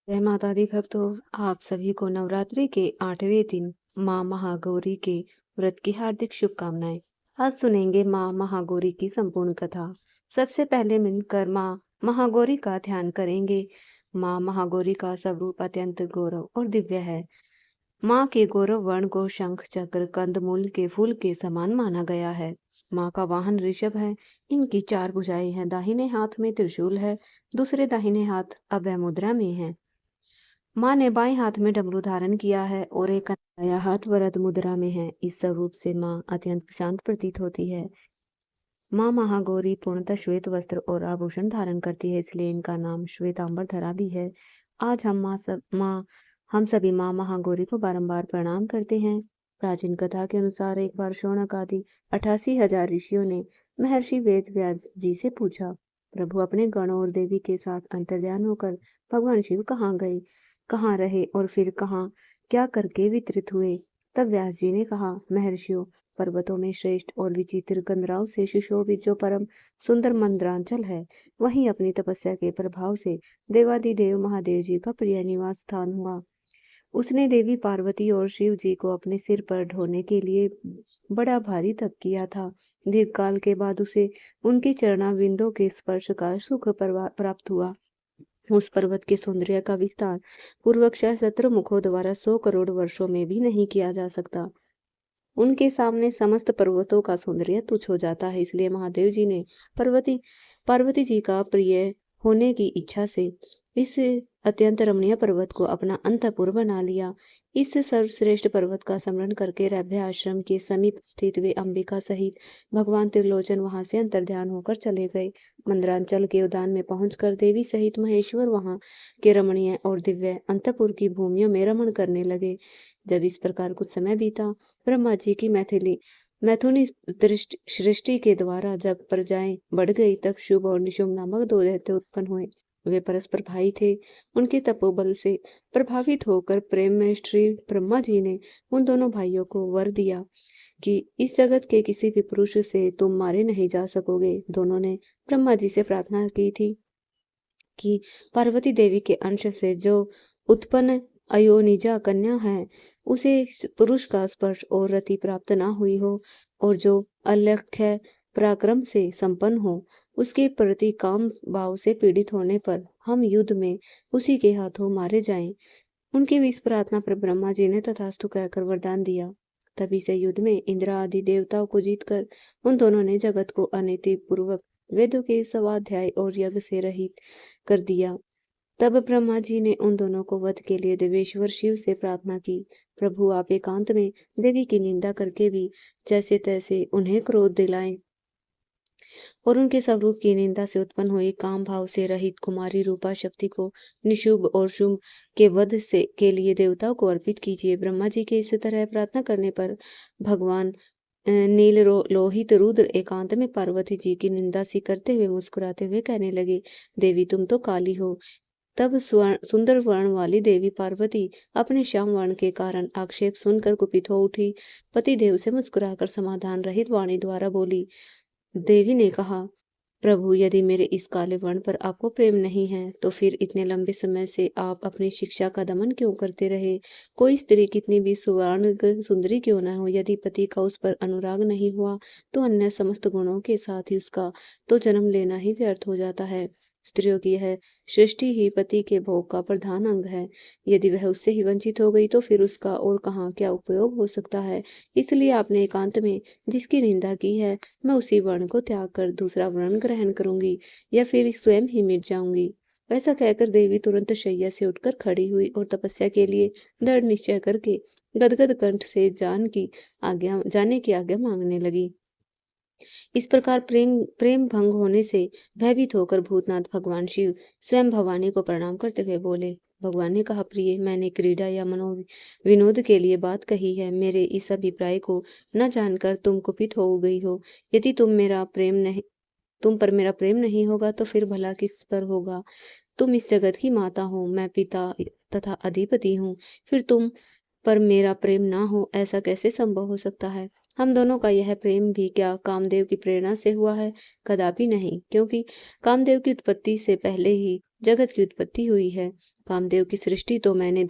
जय माता दी भक्तों। आप सभी को नवरात्रि के 8वें दिन माँ महागौरी के व्रत की हार्दिक शुभकामनाएं। आज सुनेंगे माँ महागौरी की संपूर्ण कथा। सबसे पहले मिलकर माँ महागौरी का ध्यान करेंगे। माँ महागौरी का स्वरूप अत्यंत गौरव और दिव्य है। माँ के गौरव वर्ण को शंख चक्र कंदमूल के फूल के समान माना गया है। माँ का वाहन ऋषभ है। इनकी 4 भुजाएं हैं। दाहिने हाथ में त्रिशूल है, दूसरे दाहिने हाथ अभय मुद्रा में है। माँ ने बाएं हाथ में डमरू धारण किया है और एक दायां हाथ वरद मुद्रा में है। इस स्वरूप से माँ अत्यंत शांत प्रतीत होती है। माँ महागौरी पूर्णतः श्वेत वस्त्र और आभूषण धारण करती है, इसलिए इनका नाम श्वेतांबर धरा भी है। आज हम सभी माँ महागौरी को बारंबार प्रणाम करते हैं। प्राचीन कथा के अनुसार एक बार शौनक आदि 88,000 ऋषियों ने महर्षि वेद व्यास जी से पूछा, प्रभु अपने गणों और देवी के साथ अंतर्ध्यान होकर भगवान शिव कहाँ गए, कहाँ रहे और फिर कहाँ क्या करके वितरित हुए। तब व्यास जी ने कहा, महर्षियों, पर्वतों में श्रेष्ठ और विचित्र गंधराव से सुशोभित जो परम सुंदर मंद्रांचल है, वहीं अपनी तपस्या के प्रभाव से देवादिदेव महादेव जी का प्रिय निवास स्थान हुआ। उसने देवी पार्वती और शिव जी को अपने सिर पर ढोने के लिए बड़ा भारी तप किया था। दीर्घ काल के बाद उसे उनके चरणाविंदों के स्पर्श का सुख प्राप्त हुआ। उस पर्वत के सौंदर्य का विस्तार पूर्वक्षय शत्रुमुखों द्वारा 100 करोड़ वर्षों में भी नहीं किया जा सकता। उनके सामने समस्त पर्वतों का सौंदर्य तुच्छ हो जाता है। इसलिए महादेव जी ने पार्वती पार्वती जी का प्रिय होने की इच्छा से इस अत्यंत रमणीय पर्वत को अपना अंतःपुर बना लिया। इस सर्वश्रेष्ठ पर्वत का स्मरण करके रभ्य आश्रम के समीप स्थित वे अंबिका सहित भगवान त्रिलोचन वहां से अंतर्ध्यान होकर चले गए। मंदरांचल के उद्यान में पहुंचकर देवी सहित महेश्वर वहां के रमणीय और दिव्य अंतःपुर की भूमियों में रमण करने लगे। जब इस प्रकार कुछ समय बीता, ब्रह्मा जी की मैथुनी सृष्टि के द्वारा जब प्रजाएं बढ़ गई, तब शुभ और निशुंभ नामक 2 दैत्य उत्पन्न हुए। वे परस्पर भाई थे। उनके तपोबल से प्रभावित होकर प्रेम में श्री ब्रह्मा जी ने उन दोनों भाइयों को वर दिया कि इस जगत के किसी भी पुरुष से तुम मारे नहीं जा सकोगे। दोनों ने ब्रह्मा जी से प्रार्थना की थी कि पार्वती देवी के अंश से जो उत्पन्न अयोनिजा कन्या है, उसे पुरुष का स्पर्श और रति प्राप्त न हुई हो, और जो अलख्य पराक्रम से संपन्न हो, उसके प्रति काम भाव से पीड़ित होने पर हम युद्ध में उसी के हाथों मारे जाएं। उनकी इस प्रार्थना पर ब्रह्मा जी ने तथास्तु कहकर वरदान दिया। तभी से युद्ध में इंद्र आदि देवताओं को जीतकर उन दोनों ने जगत को अनैति पूर्वक वेदों के स्वाध्याय और यज्ञ से रहित कर दिया। तब ब्रह्मा जी ने उन दोनों को वध के लिए देवेश्वर शिव से प्रार्थना की, प्रभु आप एकांत में देवी की निंदा करके भी जैसे तैसे उन्हें क्रोध दिलाएं और उनके स्वरूप की निंदा से उत्पन्न हुई काम भाव से रहित कुमारी रूपा शक्ति को निशुभ और शुभ के वध से के लिए देवताओं को अर्पित कीजिए। ब्रह्मा जी के इस तरह प्रार्थना करने पर भगवान लोहित रुद्र एकांत में पार्वती जी की निंदा सी करते हुए मुस्कुराते हुए कहने लगे, देवी तुम तो काली हो। तब सुंदर वर्ण वाली देवी पार्वती अपने श्याम वर्ण के कारण आक्षेप सुनकर कुपित हो उठी। पति देव से मुस्कुराकर समाधान रहित वाणी द्वारा बोली। देवी ने कहा, प्रभु यदि मेरे इस काले वर्ण पर आपको प्रेम नहीं है, तो फिर इतने लंबे समय से आप अपनी शिक्षा का दमन क्यों करते रहे। कोई स्त्री कितनी भी सुवर्ण सुंदरी क्यों न हो, यदि पति का उस पर अनुराग नहीं हुआ, तो अन्य समस्त गुणों के साथ ही उसका तो जन्म लेना ही व्यर्थ हो जाता है। स्त्रियों की यह सृष्टि ही पति के भोग का प्रधान अंग है। यदि वह उससे ही वंचित हो गई, तो फिर उसका और कहाँ क्या उपयोग हो सकता है। इसलिए आपने एकांत में जिसकी निंदा की है, मैं उसी वर्ण को त्याग कर दूसरा वर्ण ग्रहण करूंगी या फिर स्वयं ही मिट जाऊंगी। ऐसा कहकर देवी तुरंत शैया से उठकर खड़ी हुई और तपस्या के लिए दृढ़ निश्चय करके गदगद कंठ से जाने की आज्ञा मांगने लगी। इस प्रकार प्रेम प्रेम भंग होने से भयभीत होकर भूतनाथ भगवान शिव स्वयं भवानी को प्रणाम करते हुए बोले। भगवान ने कहा, प्रिय, मैंने क्रीड़ा या मनो विनोद के लिए बात कही है। मेरे इस अभिप्राय को न जानकर तुम कुपित हो गई हो। यदि तुम पर मेरा प्रेम नहीं होगा, तो फिर भला किस पर होगा। तुम इस जगत की माता हो, मैं पिता तथा अधिपति हूँ। फिर तुम पर मेरा प्रेम ना हो, ऐसा कैसे संभव हो सकता है। हम दोनों का यह प्रेम भी क्या कामदेव की प्रेरणा से हुआ है? कदापि नहीं, क्योंकि कामदेव की उत्पत्ति से पहले ही जगत की उत्पत्ति हुई है। कामदेव की सृष्टि तो मैंने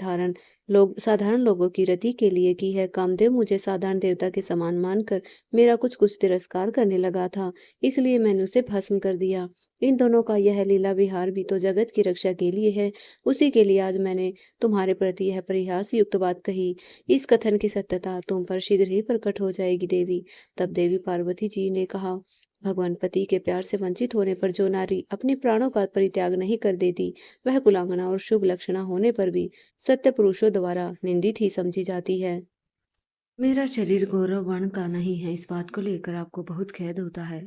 साधारण लोगों की रति के लिए की है। कामदेव मुझे साधारण देवता के समान मानकर मेरा कुछ तिरस्कार करने लगा था, इसलिए मैंने उसे भस्म कर दिया। इन दोनों का यह लीला विहार भी तो जगत की रक्षा के लिए है। उसी के लिए आज मैंने तुम्हारे प्रति यह परिहास युक्त बात कही। इस कथन की सत्यता तुम पर शीघ्र ही प्रकट हो जाएगी देवी। तब देवी पार्वती जी ने कहा, भगवान पति के प्यार से वंचित होने पर जो नारी अपने प्राणों का परित्याग नहीं कर देती, वह कुलांगना और शुभ लक्षणा होने पर भी सत्य पुरुषों द्वारा निंदित ही समझी जाती है। मेरा शरीर गौरव वर्ण का नहीं है, इस बात को लेकर आपको बहुत खेद होता है।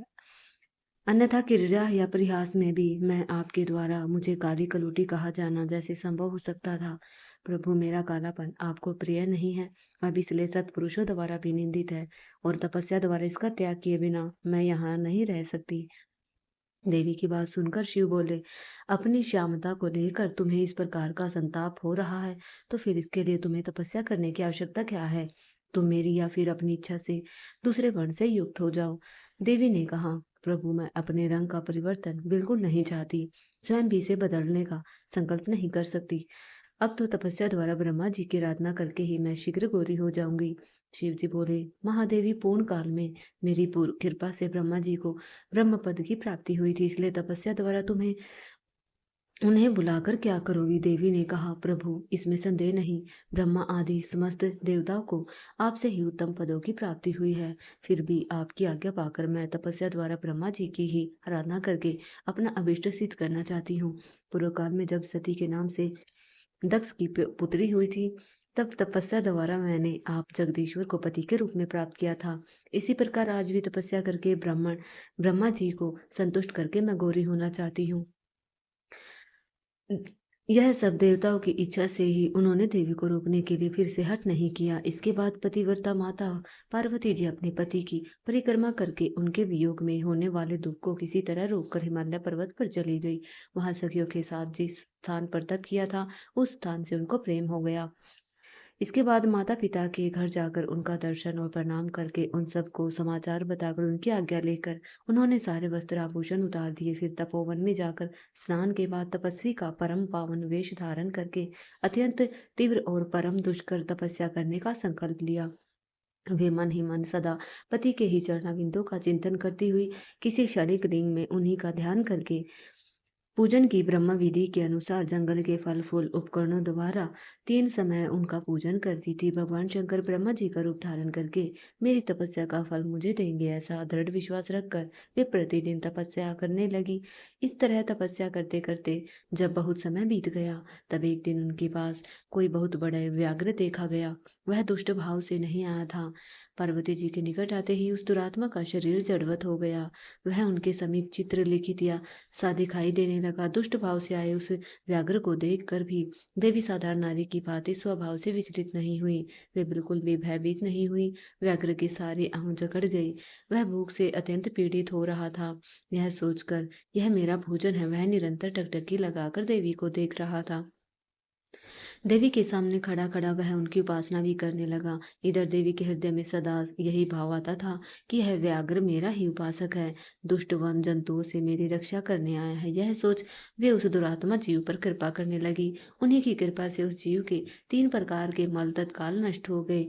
अन्यथा क्रीड़ा या परिहास में भी मैं आपके द्वारा मुझे काली कलूटी कहा जाना जैसे संभव हो सकता था। प्रभु, मेरा कालापन आपको प्रिय नहीं है, अब इसलिए सत्पुरुषों द्वारा भी निंदित है, और तपस्या द्वारा इसका त्याग किए बिना मैं यहाँ नहीं रह सकती। देवी की बात सुनकर शिव बोले, अपनी श्यामता को लेकर तुम्हें इस प्रकार का संताप हो रहा है, तो फिर इसके लिए तुम्हें तपस्या करने की आवश्यकता क्या है? तुम मेरी या फिर अपनी इच्छा से दूसरे वर्ण से युक्त हो जाओ। देवी ने कहा, प्रभु, मैं अपने रंग का परिवर्तन बिल्कुल नहीं चाहती, स्वयं भी इसे बदलने का संकल्प नहीं कर सकती। अब तो तपस्या द्वारा ब्रह्मा जी की आराधना करके ही मैं शीघ्र गौरी हो जाऊंगी। शिव जी बोले, महादेवी, पूर्ण काल में मेरी पूर्ण कृपा से ब्रह्मा जी को ब्रह्म पद की प्राप्ति हुई थी, इसलिए तपस्या द्वारा तुम्हें उन्हें बुलाकर क्या करोगी? देवी ने कहा, प्रभु, इसमें संदेह नहीं, ब्रह्मा आदि समस्त देवताओं को आपसे ही उत्तम पदों की प्राप्ति हुई है। फिर भी आपकी आज्ञा पाकर मैं तपस्या द्वारा ब्रह्मा जी की ही आराधना करके अपना अभिष्ट सिद्ध करना चाहती हूँ। पूर्व काल में जब सती के नाम से दक्ष की पुत्री हुई थी, तब तपस्या द्वारा मैंने आप जगदीश्वर को पति के रूप में प्राप्त किया था। इसी प्रकार आज भी तपस्या करके ब्रह्मा जी को संतुष्ट करके मैं गौरी होना चाहती हूँ। यह सब देवताओं की इच्छा से ही उन्होंने देवी को रोकने के लिए फिर से हठ नहीं किया। इसके बाद पतिव्रता माता पार्वती जी अपने पति की परिक्रमा करके उनके वियोग में होने वाले दुख को किसी तरह रोककर हिमालय पर्वत पर चली गई। वहां सखियों के साथ जिस स्थान पर तप किया था, उस स्थान से उनको प्रेम हो गया। इसके बाद माता-पिता के घर जाकर उनका दर्शन और प्रणाम करके उन सबको समाचार बताकर उनकी आज्ञा लेकर उन्होंने सारे वस्त्र आभूषण उतार दिए। फिर तपोवन में जाकर स्नान के बाद तपस्वी का परम पावन वेश धारण करके अत्यंत तीव्र और परम दुष्कर तपस्या करने का संकल्प लिया। वे मन ही मन सदा पति के ही चरणाविंदों का चिंतन करती हुई किसी क्षणिक लिंग में उन्हीं का ध्यान करके पूजन की ब्रह्म विधि के अनुसार जंगल के फल फूल उपकरणों द्वारा 3 समय उनका पूजन करती थी। भगवान शंकर ब्रह्मा जी का रूप धारण करके मेरी तपस्या का फल मुझे देंगे, ऐसा दृढ़ विश्वास रखकर वे प्रतिदिन तपस्या करने लगी। इस तरह तपस्या करते करते जब बहुत समय बीत गया, तब एक दिन उनके पास कोई बहुत बड़ा व्याघ्र देखा गया। वह दुष्ट भाव से नहीं आया था। पार्वती जी के निकट आते ही उस दुरात्मा का शरीर जड़वत हो गया। वह उनके समीप चित्र लिखित या सा दिखाई देने लगा। दुष्ट भाव से आए उस व्याघ्र को देखकर भी देवी साधारण नारी की भांति स्वभाव से विचलित नहीं हुई। वे बिल्कुल भी भयभीत नहीं हुई। व्याघ्र की सारी आंख जकड़ गई। वह भूख से अत्यंत पीड़ित हो रहा था। यह सोचकर यह मेरा भोजन है, वह निरंतर टकटकी लगाकर देवी को देख रहा था। देवी के सामने खड़ा खड़ा वह उनकी उपासना भी करने लगा। इधर देवी के हृदय में सदा यही भाव आता था कि यह व्याघ्र मेरा ही उपासक है, दुष्ट वन जंतुओं से मेरी रक्षा करने आया है। यह सोच वे उस दुरात्मा जीव पर कृपा करने लगी। उन्हीं की कृपा से उस जीव के 3 प्रकार के मल तत्काल नष्ट हो गए।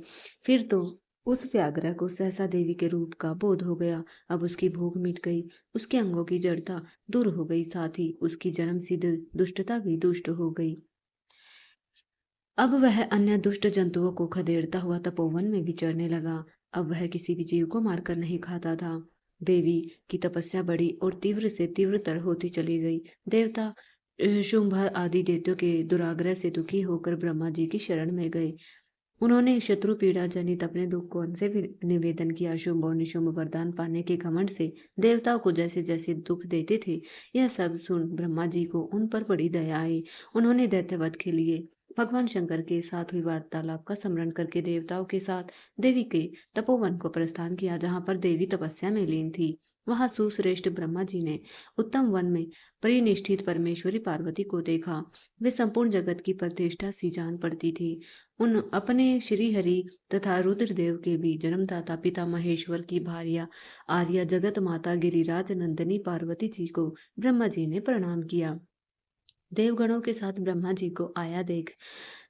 फिर तो उस व्याघ्र को सहसा देवी के रूप का बोध हो गया। अब उसकी भूख मिट गई, उसके अंगों की जड़ता दूर हो गई, साथ ही उसकी जन्म सिद्ध दुष्टता भी दुष्ट हो गई। अब वह अन्य दुष्ट जंतुओं को खदेड़ता हुआ तपोवन में विचरने लगा। अब वह किसी भी जीव को मारकर नहीं खाता था। देवी की तपस्या बड़ी और तीव्र से तीव्रतर होती चली गई। देवता शुंभ आदि दैत्यों के दुराग्रह से दुखी होकर ब्रह्मा जी की शरण में गए। उन्होंने शत्रु पीड़ा जनित अपने दुख को उनसे निवेदन किया। शुंभ और निशुंभ वरदान पाने के घमंड से देवताओं को जैसे जैसे दुख देते थे, यह सब सुन ब्रह्मा जी को उन पर बड़ी दया आई। उन्होंने दैत्यवध के लिए भगवान शंकर के साथ हुई वार्तालाप का स्मरण करके देवताओं के साथ देवी के तपोवन को प्रस्थान किया, जहाँ पर देवी तपस्या में लीन थी। वहां सुश्रेष्ठ ब्रह्मा जी ने उत्तम वन में परिनिष्ठित परमेश्वरी पार्वती को देखा। वे संपूर्ण जगत की प्रतिष्ठा सी जान पड़ती थी। उन अपने श्री हरि तथा रुद्रदेव के भी जन्मदाता पिता महेश्वर की भार्या आर्या जगत माता गिरिराज नंदिनी पार्वती जी को ब्रह्मा जी ने प्रणाम किया। देवगणों के साथ ब्रह्मा जी को आया देख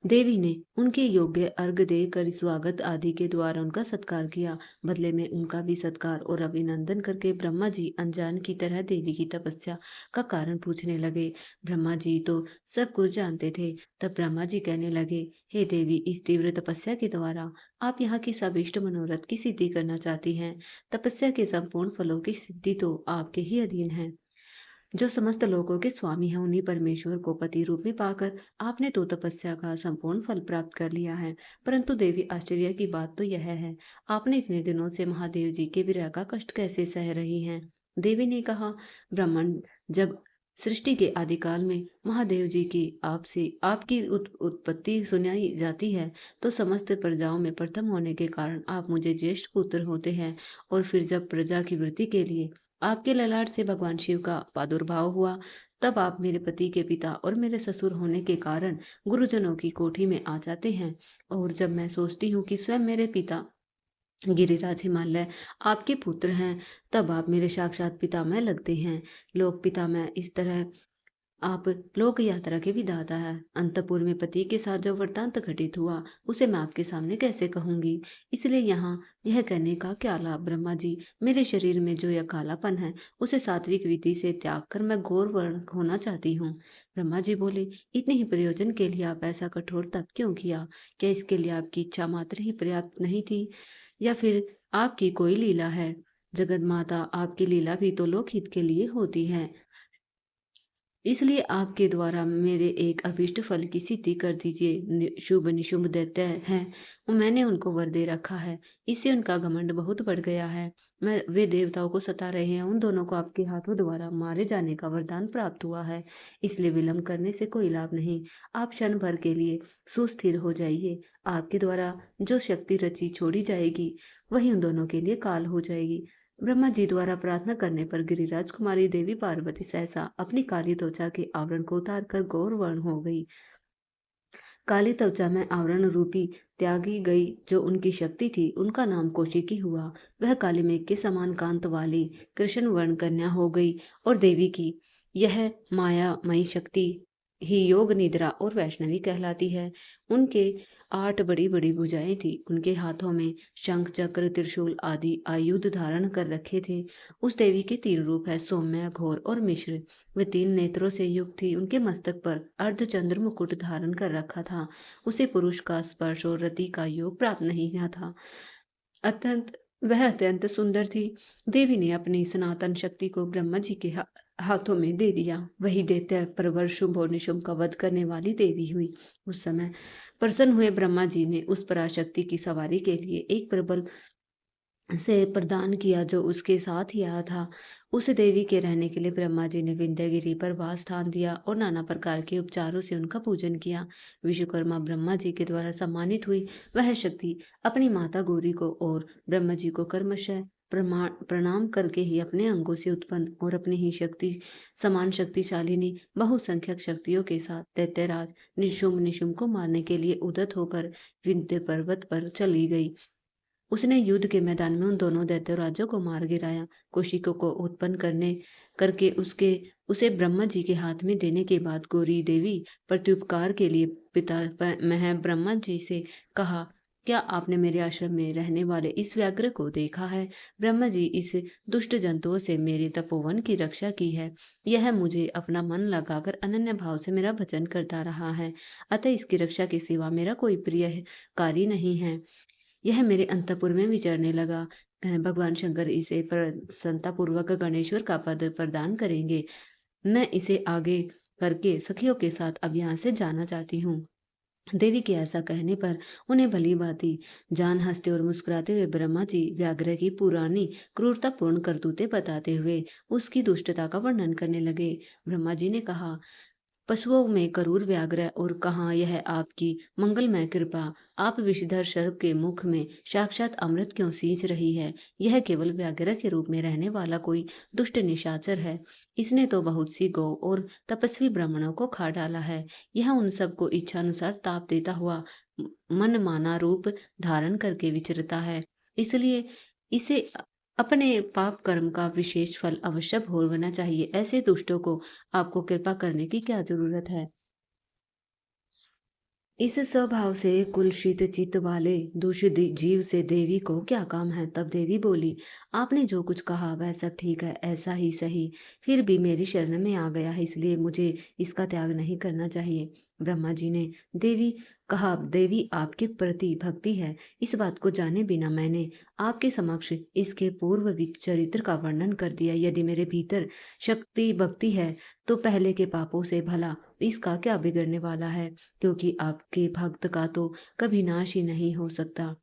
देवी ने उनके योग्य अर्घ देकर स्वागत आदि के द्वारा उनका सत्कार किया। बदले में उनका भी सत्कार और अभिनंदन करके ब्रह्मा जी अनजान की तरह देवी की तपस्या का कारण पूछने लगे। ब्रह्मा जी तो सब कुछ जानते थे। तब ब्रह्मा जी कहने लगे, हे देवी, इस तीव्र तपस्या के द्वारा आप यहाँ की सविष्ट मनोरथ की सिद्धि करना चाहती हैं। तपस्या के संपूर्ण फलों की सिद्धि तो आपके ही अधीन है। जो समस्त लोगों के स्वामी हैं, उन्हीं परमेश्वर को पति रूप में पाकर आपने तो तपस्या का संपूर्ण फल प्राप्त कर लिया है। परंतु देवी, आश्चर्य की बात तो यह है, आपने इतने दिनों से महादेव जी के विरह का कष्ट कैसे सह रही हैं? देवी ने कहा, ब्राह्मण, जब सृष्टि के आदिकाल में महादेव जी की आपसे आपकी उत्पत्ति सुनाई जाती है, तो समस्त प्रजाओं में प्रथम होने के कारण आप मुझे ज्येष्ठ पुत्र होते हैं। और फिर जब प्रजा की वृद्धि के लिए आपके ललाट से भगवान शिव का प्रादुर्भाव हुआ, तब आप मेरे पति के पिता और मेरे ससुर होने के कारण गुरुजनों की कोठी में आ जाते हैं। और जब मैं सोचती हूँ कि स्वयं मेरे पिता गिरिराज हिमालय आपके पुत्र हैं, तब आप मेरे साक्षात पितामह लगते हैं। लोक पितामह, इस तरह आप लोक यात्रा के विधाता है। अंतपुर में पति के साथ जो वृतांत घटित हुआ, उसे मैं आपके सामने कैसे कहूंगी? इसलिए यहाँ यह कहने का क्या लाभ ब्रह्मा जी? मेरे शरीर में जो यह कालापन है, उसे सात्विक विधि से त्याग कर मैं गौर वर्ण होना चाहती हूँ। ब्रह्मा जी बोले, इतने ही प्रयोजन के लिए आप ऐसा कठोर तप क्यों किया? क्या इसके लिए आपकी इच्छा मात्र ही पर्याप्त नहीं थी, या फिर आपकी कोई लीला है? जगत माता, आपकी लीला भी तो लोकहित के लिए होती है। इसलिए आपके द्वारा मेरे एक अभीष्ट फल की सिद्धि कर दीजिए। शुभ निशुभ दैत्य हैं, मैंने उनको वर दे रखा है। इससे उनका घमंड बहुत बढ़ गया है। वे देवताओं को सता रहे हैं। उन दोनों को आपके हाथों द्वारा मारे जाने का वरदान प्राप्त हुआ है। इसलिए विलंब करने से कोई लाभ नहीं। आप क्षण भर के लिए सुस्थिर हो जाइए। आपके द्वारा जो शक्ति रची छोड़ी जाएगी, वही उन दोनों के लिए काल हो जाएगी। ब्रह्मा जी द्वारा प्रार्थना करने पर गिरिराज कुमारी देवी पार्वती सहसा अपनी काली त्वचा के आवरण को उतार कर गौर वर्ण हो गई। काली त्वचा में आवरण रूपी त्यागी गई जो उनकी शक्ति थी, उनका नाम कौशिकी हुआ। वह काली मेघ के समान कांत वाली कृष्ण वर्ण कन्या हो गई। और देवी की यह मायामयी शक्ति ही योग निद्रा और वैष्णवी कहलाती है। उनके 8 बड़ी-बड़ी भुजाएं थी। उनके हाथों में शंख, चक्र, त्रिशूल आदि आयुध धारण कर रखे थे। उस देवी के 3 रूप है, सौम्य, घोर और मिश्र। वे 3 नेत्रों से युक्त थी। उनके मस्तक पर अर्धचंद्र मुकुट धारण कर रखा था। उसे पुरुष का स्पर्श और रति का योग प्राप्त नहीं हुआ था। अत्यंत वह अत्यंत सुंदर थी। देवी ने अपनी सनातन शक्ति को ब्रह्मा जी के हाथों में दे दिया। वही दैत्य प्रवर शुंभ और निशुंभ का वध करने वाली देवी हुई। उस समय प्रसन्न हुए ब्रह्मा जी ने उस पराशक्ति की सवारी के लिए एक प्रबल से प्रदान किया जो उसके साथ ही आया था। उस देवी के रहने के लिए ब्रह्मा जी ने विंध्यगिरि पर वास स्थान दिया और नाना प्रकार के उपचारों से उनका पूजन किया। विश्वकर्मा ब्रह्मा जी के द्वारा सम्मानित हुई वह शक्ति अपनी माता गौरी को और ब्रह्मा जी को कर्मशः प्रणाम करके ही अपने अंगों से उत्पन्न और अपनी ही शक्ति समान शक्तिशालिनी बहुसंख्यक शक्तियों के साथ दैत्यराज निशुंभ को मारने के लिए उद्यत होकर विंध्य पर्वत पर चली गई। उसने युद्ध के मैदान में उन दोनों दैत्य राजों को मार गिराया। कौशिकों को उत्पन्न करके उसे ब्रह्मा जी के हाथ में देने के बाद गौरी देवी प्रत्युपकार के लिए पितामह ब्रह्मा जी से कहा, क्या आपने मेरे आश्रम में रहने वाले इस व्याघ्र को देखा है? ब्रह्मा जी, इस दुष्ट जंतुओं से मेरे तपोवन की रक्षा की है। यह मुझे अपना मन लगाकर अनन्य भाव से मेरा भजन करता रहा है, अतः इसकी रक्षा के सिवा मेरा कोई प्रिय कार्य नहीं है। यह मेरे अंतपुर में विचरने लगा। भगवान शंकर इसे प्रसन्नतापूर्वक गणेश्वर का पद प्रदान करेंगे। मैं इसे आगे करके सखियों के साथ अब यहाँ से जाना चाहती हूँ। देवी के ऐसा कहने पर उन्हें भली भांति जान हंसते और मुस्कुराते हुए ब्रह्मा जी व्याघ्र की पुरानी क्रूरतापूर्ण करतूतें बताते हुए उसकी दुष्टता का वर्णन करने लगे। ब्रह्मा जी ने कहा, पशुओं में करूर व्याघ्र और कहाँ यह आपकी मंगलमय कृपा। आप विषधर सर्प के मुख में साक्षात अमृत क्यों सींच रही है। यह केवल व्याघ्र के रूप में रहने वाला कोई दुष्ट निशाचर है। इसने तो बहुत सी गौ और तपस्वी ब्राह्मणों को खा डाला है। यह उन सबको इच्छानुसार ताप देता हुआ मन माना रूप धारण करके विचरता है। इसलिए इसे अपने पाप कर्म का विशेष फल अवश्य भोगना चाहिए। ऐसे दुष्टों को आपको कृपा करने की क्या जरूरत है। इस स्वभाव से कुलषित चित्त वाले दूषित जीव से देवी को क्या काम है। तब देवी बोली, आपने जो कुछ कहा वह सब ठीक है, ऐसा ही सही। फिर भी मेरी शरण में आ गया है, इसलिए मुझे इसका त्याग नहीं करना चाहिए। ब्रह्मा जी ने देवी कहा, देवी आपके प्रति भक्ति है, इस बात को जाने बिना मैंने आपके समक्ष इसके पूर्व चरित्र का वर्णन कर दिया। यदि मेरे भीतर शक्ति भक्ति है तो पहले के पापों से भला इसका क्या बिगड़ने वाला है, क्योंकि आपके भक्त का तो कभी नाश ही नहीं हो सकता।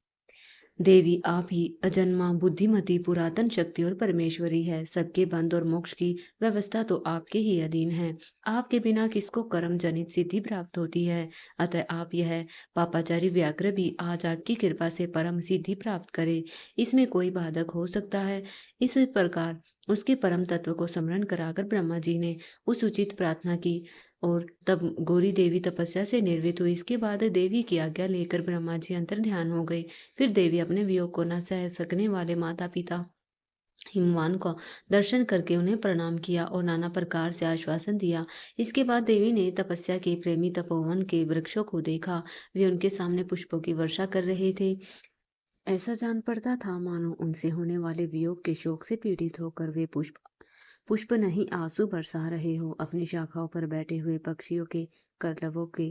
देवी आप ही अजन्मा बुद्धिमती पुरातन शक्ति और परमेश्वरी है। सबके बंध और मोक्ष की व्यवस्था तो आपके ही अधीन है। आपके बिना किसको कर्म जनित सिद्धि प्राप्त होती है। अतः आप यह पापाचारी व्याघ्र भी आज आपकी कृपा से परम सिद्धि प्राप्त करे, इसमें कोई बाधक हो सकता है। इस प्रकार उसके परम तत्व को स्मरण कराकर ब्रह्मा जी ने उस उचित प्रार्थना की और तब गौरी देवी तपस्या से निर्वित हुई। इसके बाद देवी की आज्ञा लेकर ब्रह्मा जी अंतर ध्यान हो गए। फिर देवी अपने वियोग को न सह सकने वाले माता पिता हिमवान को दर्शन करके उन्हें प्रणाम किया और नाना प्रकार से आश्वासन दिया। इसके बाद देवी ने तपस्या के प्रेमी तपोवन के वृक्षों को देखा। वे उनके सामने पुष्पों की वर्षा कर रहे थे। ऐसा जान पड़ता था मानो उनसे होने वाले वियोग के शोक से पीड़ित होकर वे पुष्प पुष्प नहीं आंसू बरसा रहे हो। अपनी शाखाओं पर बैठे हुए पक्षियों के कलरवों के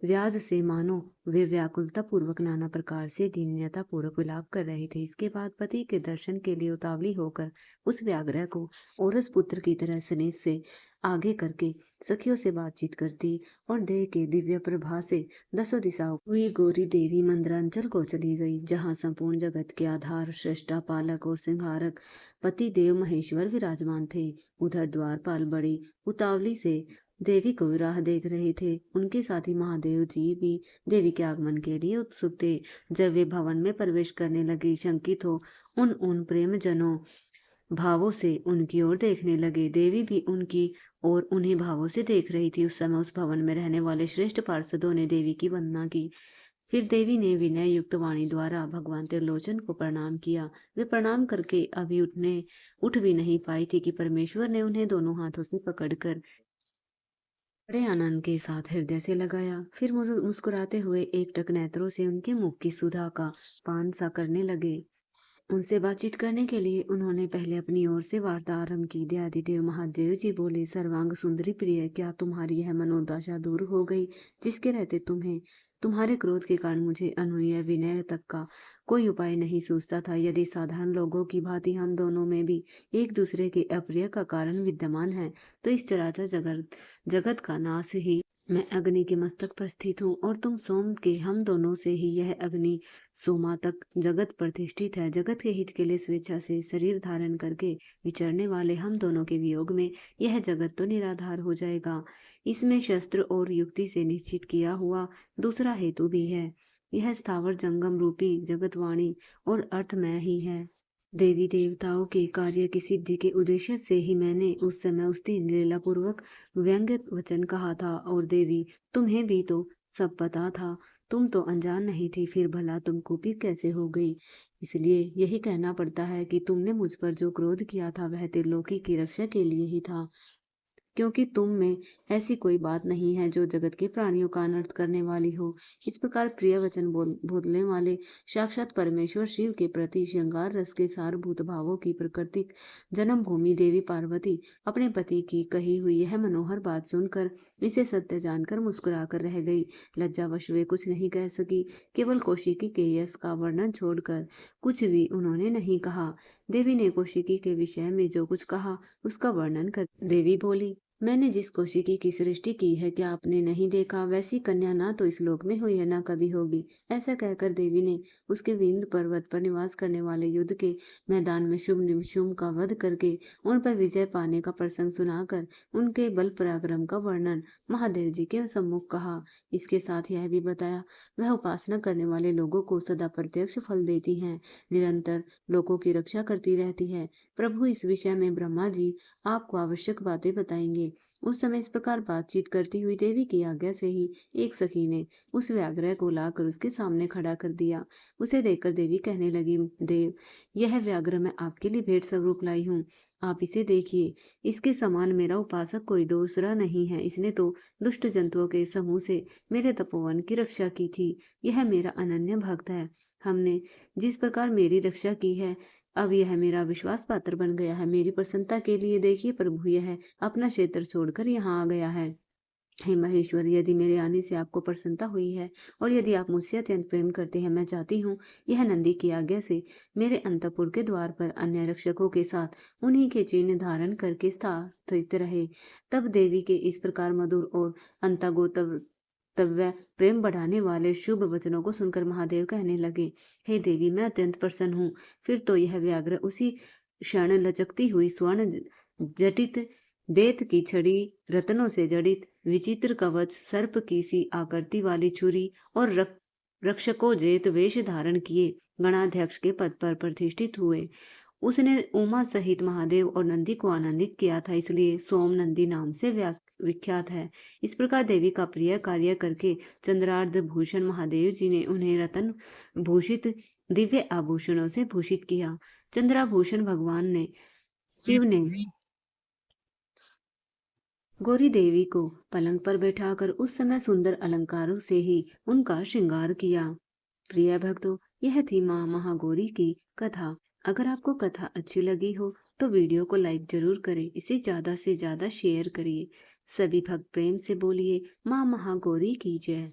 व्याध से मानो वे व्याकुलता पूर्वक नाना प्रकार से दीनता पूर्वक विलाप कर रहे थे। इसके बाद पति के दर्शन के लिए उतावली होकर उस व्याघ्र को औरस पुत्र की तरह स्नेह से आगे करके सखियों से बातचीत करती और देह के दिव्य प्रभा से दसों दिशाओं हुई गौरी देवी मंदिरांचल को चली गई, जहाँ संपूर्ण जगत के आधार सृष्टा पालक और संहारक पति देव महेश्वर विराजमान थे। उधर द्वारपाल बड़ी उतावली से देवी को राह देख रहे थे। उनके साथी महादेव जी भी देवी के आगमन के लिए उत्सुक थे। जब वे भवन में प्रवेश करने लगे, शंकित हो उन उन प्रेम जनों भावों से उनकी ओर देखने लगे। देवी भी उनकी और उन्हीं भावों से देख रही थी। उस समय उस भवन में रहने वाले श्रेष्ठ पार्षदों ने देवी की वंदना की। फिर देवी ने विनय युक्त वाणी द्वारा भगवान त्रिलोचन को प्रणाम किया। वे प्रणाम करके अभी उठ भी नहीं पाई थी कि परमेश्वर ने उन्हें दोनों हाथों से पकड़कर बड़े आनंद के साथ हृदय से लगाया। फिर मुस्कुराते हुए एकटक नेत्रों से उनके मुख की सुधा का पान सा करने लगे। उनसे बातचीत करने के लिए उन्होंने पहले अपनी ओर से वार्ता आरंभ की। दयादिदेव महादेव जी बोले, सर्वांग सुंदरी प्रिय, क्या तुम्हारी यह मनोदशा दूर हो गई, जिसके रहते तुम्हारे क्रोध के कारण मुझे अनुनय विनय तक का कोई उपाय नहीं सूझता था। यदि साधारण लोगों की भांति हम दोनों में भी एक दूसरे के अप्रिय का कारण विद्यमान है, तो इस चराचर जगत जगत का नाश ही। मैं अग्नि के मस्तक पर स्थित हूँ और तुम सोम के, हम दोनों से ही यह अग्नि सोमा तक जगत प्रतिष्ठित है। जगत के हित के लिए स्वेच्छा से शरीर धारण करके विचरने वाले हम दोनों के वियोग में यह जगत तो निराधार हो जाएगा। इसमें शस्त्र और युक्ति से निश्चित किया हुआ दूसरा हेतु भी है। यह स्थावर जंगम रूपी जगतवाणी और अर्थमय ही है। देवी देवताओं के कार्य की सिद्धि के उद्देश्य से ही मैंने उस समय उस दिन लीलापूर्वक व्यंग्य वचन कहा था। और देवी, तुम्हें भी तो सब पता था, तुम तो अनजान नहीं थी, फिर भला तुम कुपित कैसे हो गई। इसलिए यही कहना पड़ता है कि तुमने मुझ पर जो क्रोध किया था वह त्रिलोकी की रक्षा के लिए ही था, क्योंकि तुम में ऐसी कोई बात नहीं है जो जगत के प्राणियों का अनर्थ करने वाली हो। इस प्रकार प्रिय वचन बोलने वाले साक्षात परमेश्वर शिव के प्रति श्रृंगार रस के सारभूत भावों की प्राकृतिक जन्मभूमि देवी पार्वती अपने पति की कही हुई यह मनोहर बात सुनकर, इसे सत्य जानकर मुस्कुरा कर रह गई। लज्जावश वे कुछ नहीं कह सकी। केवल कौशिकी के यश का वर्णन छोड़कर कुछ भी उन्होंने नहीं कहा। देवी ने कौशिकी के विषय में जो कुछ कहा उसका वर्णन कर देवी बोली, मैंने जिस कौशिकी की सृष्टि की है, क्या आपने नहीं देखा? वैसी कन्या ना तो इस लोक में हुई है, ना कभी होगी। ऐसा कहकर देवी ने उसके विंध्य पर्वत पर निवास करने वाले युद्ध के मैदान में शुंभ निशुंभ का वध करके उन पर विजय पाने का प्रसंग सुनाकर उनके बल पराक्रम का वर्णन महादेव जी के सम्मुख कहा। इसके साथ यह भी बताया, वह उपासना करने वाले लोगों को सदा प्रत्यक्ष फल देती हैं, निरंतर लोगों की रक्षा करती रहती है। प्रभु, इस विषय में ब्रह्मा जी आपको आवश्यक बातें बताएंगे। उस समय इस प्रकार बातचीत करती हुई देवी की आज्ञा से ही एक सखी ने उस व्याघ्र को लाकर उसके सामने खड़ा कर दिया। उसे देखकर देवी कहने लगी, देव, यह व्याघ्र मैं आपके लिए भेंट स्वरूप लाई हूँ। आप इसे देखिए। इसके समान मेरा उपासक कोई दूसरा नहीं है। इसने तो दुष्ट जंतुओं के समूह से मेरे तपोवन की रक्षा की थी। यह मेरा अनन्य भक्त है। हमने जिस प्रकार मेरी रक्षा की है, अब यह मेरा विश्वास पात्र बन गया है। मेरी प्रसन्नता के लिए देखिए प्रभु, यह अपना क्षेत्र छोड़कर यहाँ आ गया है। हे महेश्वर, यदि मेरे आने से आपको प्रसन्नता हुई है और यदि आप मुझसे अत्यंत प्रेम करते हैं, मैं चाहती हूँ यह नंदी की आज्ञा से मेरे अंतपुर के द्वार पर अन्य रक्षकों के साथ उन्हीं के चिन्ह धारण करके स्थित रहे। तब देवी के इस प्रकार मधुर और अंतगोतव तव्य प्रेम बढ़ाने वाले शुभ वचनों को सुनकर महादेव कहने लगे, हे देवी, मैं अत्यंत प्रसन्न हूँ। फिर तो यह व्याघ्र उसी क्षण लचकती हुई स्वर्ण जटित बेत की छड़ी, रत्नों से जड़ित विचित्र कवच, सर्प की सी आकृति वाली छुरी और रक्षकोजेत वेश धारण किए गणाध्यक्ष के पद पर प्रतिष्ठित हुए। उसने उमा सहित महादेव और नंदी को आनंदित किया था, इसलिए सोम नंदी नाम से विख्यात है। इस प्रकार देवी का प्रिय कार्य करके चंद्रार्ध भूषण महादेव जी ने उन्हें रतन भूषित दिव्य आभूषणों से भूषित किया। चंद्राभूषण भगवान ने शिव ने गौरी देवी को पलंग पर बैठाकर उस समय सुंदर अलंकारों से ही उनका श्रृंगार किया। प्रिय भक्तों, यह थी माँ महागौरी की कथा। अगर आपको कथा अच्छी लगी हो तो वीडियो को लाइक जरूर करें, इसे ज्यादा से ज्यादा शेयर करिए। सभी भक्त प्रेम से बोलिए, माँ महागौरी की जय।